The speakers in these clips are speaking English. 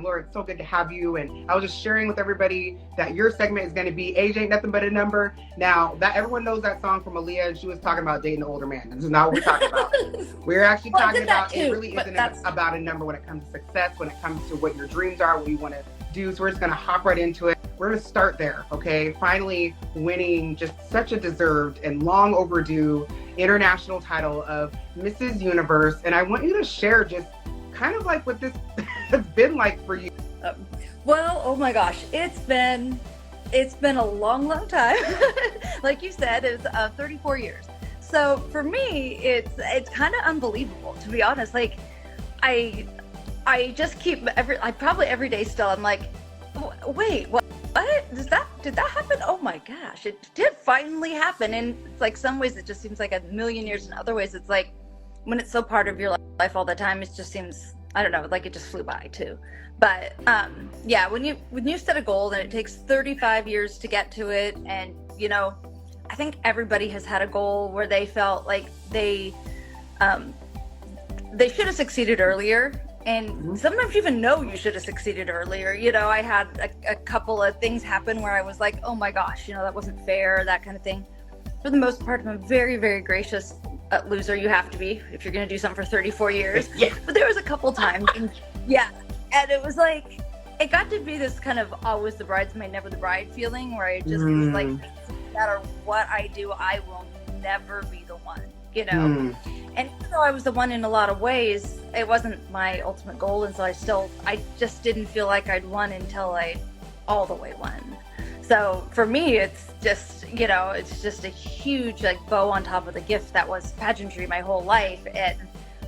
Laura, it's so good to have you. And I was just sharing with everybody that your segment is going to be Age Ain't Nothing But a Number. Now, that everyone knows that song from Aaliyah, and she was talking about dating an older man. This is not what we're talking about. We're actually talking about, it really isn't about a number when it comes to success, when it comes to what your dreams are, what you want to do. So we're just going to hop right into it. We're going to start there, okay? Finally winning just such a deserved and long overdue international title of Mrs. Universe. And I want you to share just kind of like what this has been like for you. Well, oh my gosh, it's been a long time. Like you said, it's 34 years. So for me, it's kind of unbelievable, to be honest. Like I just keep probably every day still, I'm like, wait, what? Did that happen? Oh my gosh, it did finally happen. And it's like some ways it just seems like a million years, and other ways it's like when it's so part of your life all the time, it just seems, I don't know, like it just flew by too. But yeah, when you set a goal and it takes 35 years to get to it, and you know, I think everybody has had a goal where they felt like they should have succeeded earlier. And sometimes you even know you should have succeeded earlier. You know, I had a couple of things happen where I was like, oh my gosh, you know, that wasn't fair, that kind of thing. For the most part, I'm a very, very gracious loser. You have to be if you're going to do something for 34 years. Yeah. But there was a couple times, and it was like, it got to be this kind of always the bridesmaid, never the bride feeling, where I just was like, no matter what I do, I will never be the one, you know. And even though I was the one in a lot of ways, it wasn't my ultimate goal. And so I just didn't feel like I'd won until I all the way won. So for me, it's just, you know, it's just a huge like bow on top of the gift that was pageantry my whole life. And,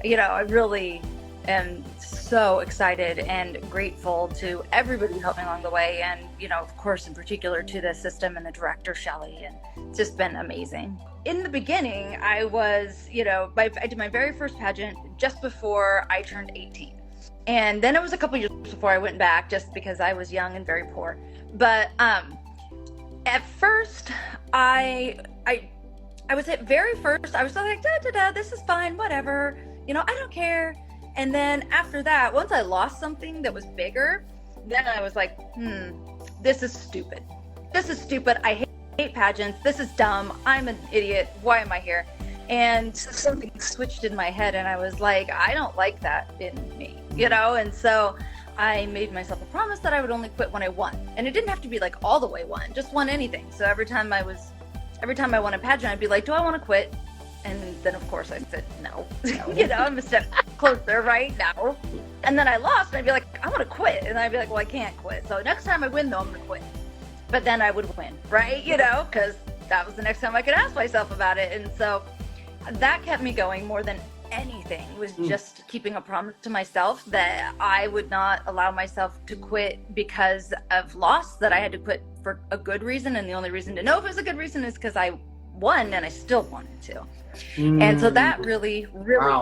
you know, I really am so excited and grateful to everybody who helped me along the way. And, you know, of course, in particular to the system and the director, Shelley, and it's just been amazing. In the beginning, I was, you know, I did my very first pageant just before I turned 18. And then it was a couple years before I went back, just because I was young and very poor. But at first, I would say very first, I was like, this is fine, whatever, you know, I don't care. And then after that, once I lost something that was bigger, then I was like, this is stupid. This is stupid. I hate pageants. This is dumb. I'm an idiot. Why am I here? And something switched in my head, and I was like, I don't like that in me, you know? And so I made myself a promise that I would only quit when I won. And it didn't have to be like all the way won, just won anything. So every time I won a pageant, I'd be like, do I want to quit? And then of course I said no. You know, I'm a step closer right now. And then I lost, and I'd be like, I want to quit. And I'd be like, well, I can't quit. So next time I win though, I'm going to quit. But then I would win, right? You know, because that was the next time I could ask myself about it. And so that kept me going more than anything, was just keeping a promise to myself that I would not allow myself to quit because of loss, that I had to quit for a good reason. And the only reason to know if it was a good reason is because I won, and I still wanted to. And so that really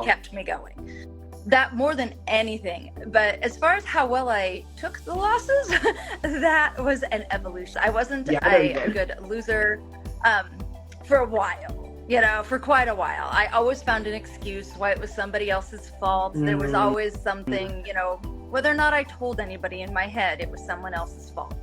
kept me going. That more than anything. But as far as how well I took the losses, that was an evolution. I wasn't a good loser for a while, you know, for quite a while. I always found an excuse why it was somebody else's fault. There was always something, you know, whether or not I told anybody, in my head, it was someone else's fault.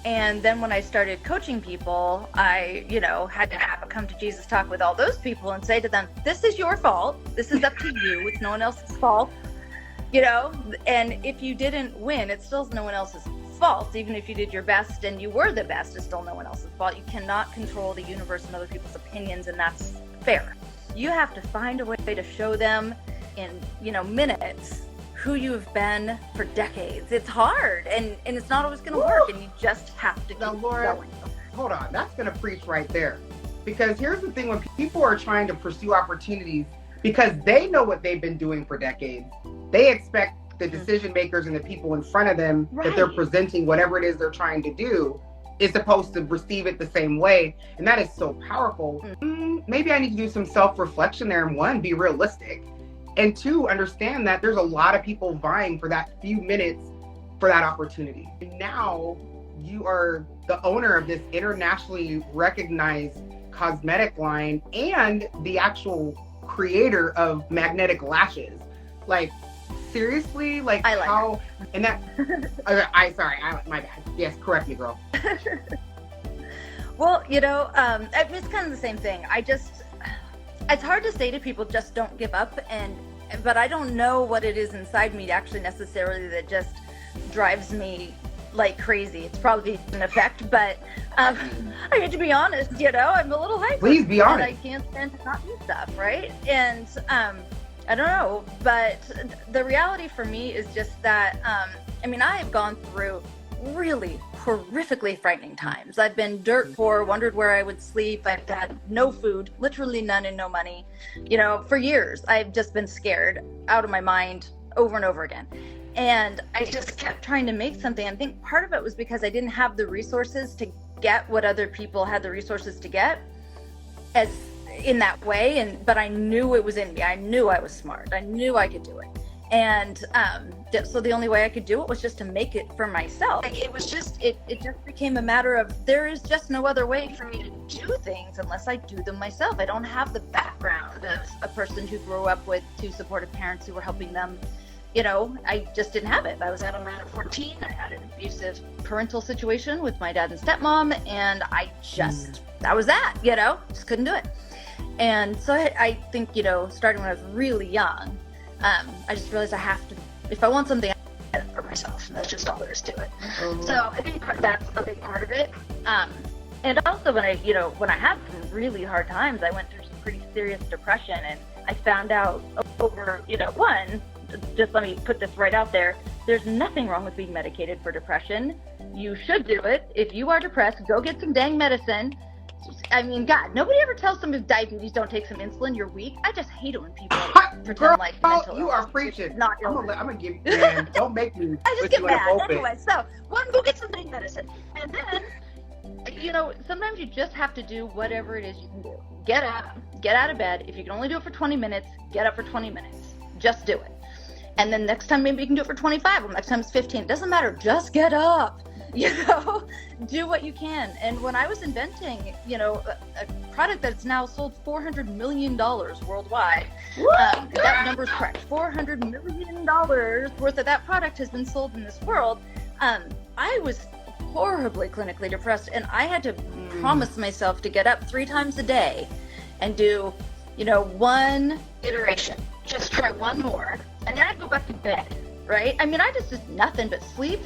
And then when I started coaching people, I, you know, had to have a come to Jesus talk with all those people and say to them, this is your fault. This is up to you. It's no one else's fault, you know, and if you didn't win, it's still no one else's fault. Even if you did your best and you were the best, it's still no one else's fault. You cannot control the universe and other people's opinions, and that's fair. You have to find a way to show them in, you know, minutes who you have been for decades. It's hard, and it's not always going to work, and you just have to keep going. Hold on, that's going to preach right there. Because here's the thing, when people are trying to pursue opportunities, because they know what they've been doing for decades, they expect the decision makers and the people in front of them that they're presenting whatever it is they're trying to do is supposed to receive it the same way. And that is so powerful. Maybe I need to do some self-reflection there, and one, be realistic. And two, understand that there's a lot of people vying for that few minutes for that opportunity. And now you are the owner of this internationally recognized cosmetic line and the actual creator of magnetic lashes. Like, seriously, like eyeliner. how, and that, my bad. Yes, correct me, girl. Well, it's kind of the same thing. It's hard to say to people, just don't give up. But I don't know what it is inside me actually necessarily that just drives me like crazy. It's probably an effect, but I need to be honest, I'm a little hyper. Please be honest. And I can't stand to not do stuff, right? And I don't know, but the reality for me is just that, I've gone through really horrifically frightening times. I've been dirt poor, wondered where I would sleep. I've had no food, literally none, and no money. For years, I've just been scared out of my mind over and over again. And I just kept trying to make something. I think part of it was because I didn't have the resources to get what other people had the resources to get as in that way. But I knew it was in me. I knew I was smart. I knew I could do it. And so the only way I could do it was just to make it for myself. Like, it just became a matter of, there is just no other way for me to do things unless I do them myself. I don't have the background of a person who grew up with two supportive parents who were helping them. I just didn't have it. I was out on my own at 14. I had an abusive parental situation with my dad and stepmom, and that was that, just couldn't do it. And so I think, starting when I was really young, I just realized I have to, if I want something, I get it for myself. That's just all there is to it. So I think that's a big part of it. And also when I had some really hard times, I went through some pretty serious depression, and I found out over, just let me put this right out there. There's nothing wrong with being medicated for depression. You should do it. If you are depressed, go get some dang medicine. God, nobody ever tells somebody with diabetes, don't take some insulin, you're weak. I just hate it when people pretend like mental you are preaching. Not I'm gonna give you, man, don't make me. I just get mad. Anyway, so go get some dang medicine. And then, sometimes you just have to do whatever it is you can do. Get out of bed. If you can only do it for 20 minutes, get up for 20 minutes. Just do it. And then next time, maybe you can do it for 25, or next time it's 15. It doesn't matter. Just get up. Do what you can. And when I was inventing, a product that's now sold $400 million worldwide, that number's correct. $400 million worth of that product has been sold in this world. I was horribly clinically depressed, and I had to promise myself to get up 3 times a day and do, one iteration. Just try one more. And then I'd go back to bed, right? I just did nothing but sleep,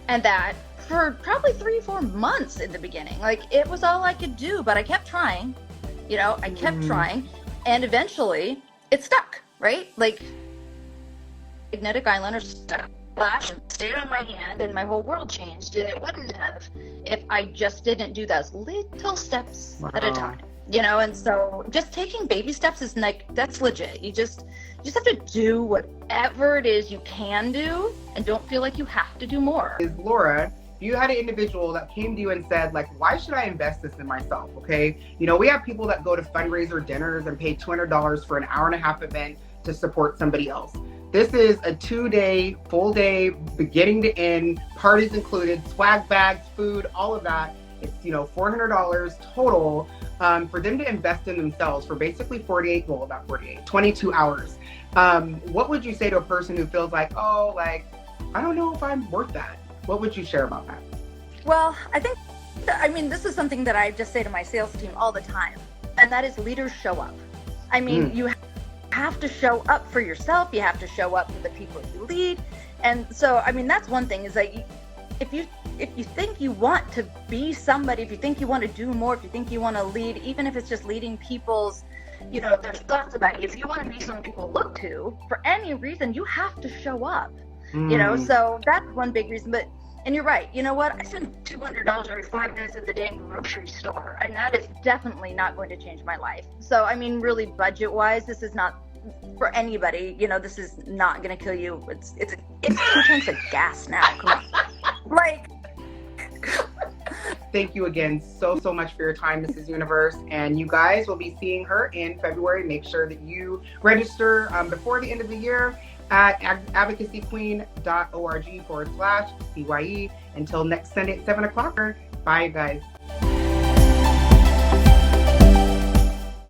and that for probably 3-4 months in the beginning. Like, it was all I could do, but I kept trying, I kept trying, and eventually it stuck, right? Like, magnetic eyeliner stuck, flash, and stayed on my hand, and my whole world changed, and it wouldn't have if I just didn't do those little steps at a time, and so just taking baby steps is that's legit. You just have to do whatever it is you can do, and don't feel like you have to do more. Laura, you had an individual that came to you and said, like, why should I invest this in myself? Okay. We have people that go to fundraiser dinners and pay $200 for an hour-and-a-half event to support somebody else. This is a 2-day, full day, beginning to end, parties included, swag bags, food, all of that. It's, $400 total for them to invest in themselves for basically 22 hours. What would you say to a person who feels like, I don't know if I'm worth that? What would you share about that? Well, I think, this is something that I just say to my sales team all the time, and that is leaders show up. You have to show up for yourself. You have to show up for the people you lead. And so, that's one thing is that if you think you want to be somebody, if you think you want to do more, if you think you want to lead, even if it's just leading people's, their thoughts about you, if you want to be someone people look to, for any reason, you have to show up. So that's one big reason. But, and you're right, I spend $200 every 5 minutes of the day in the grocery store, and that is definitely not going to change my life. So, really budget wise, this is not for anybody, this is not going to kill you. It's 2 tanks of gas now. Come on. Thank you again so much for your time, Mrs. Universe. And you guys will be seeing her in February. Make sure that you register before the end of the year at advocacyqueen.org/CYE. Until next Sunday at 7 o'clock. Bye, guys.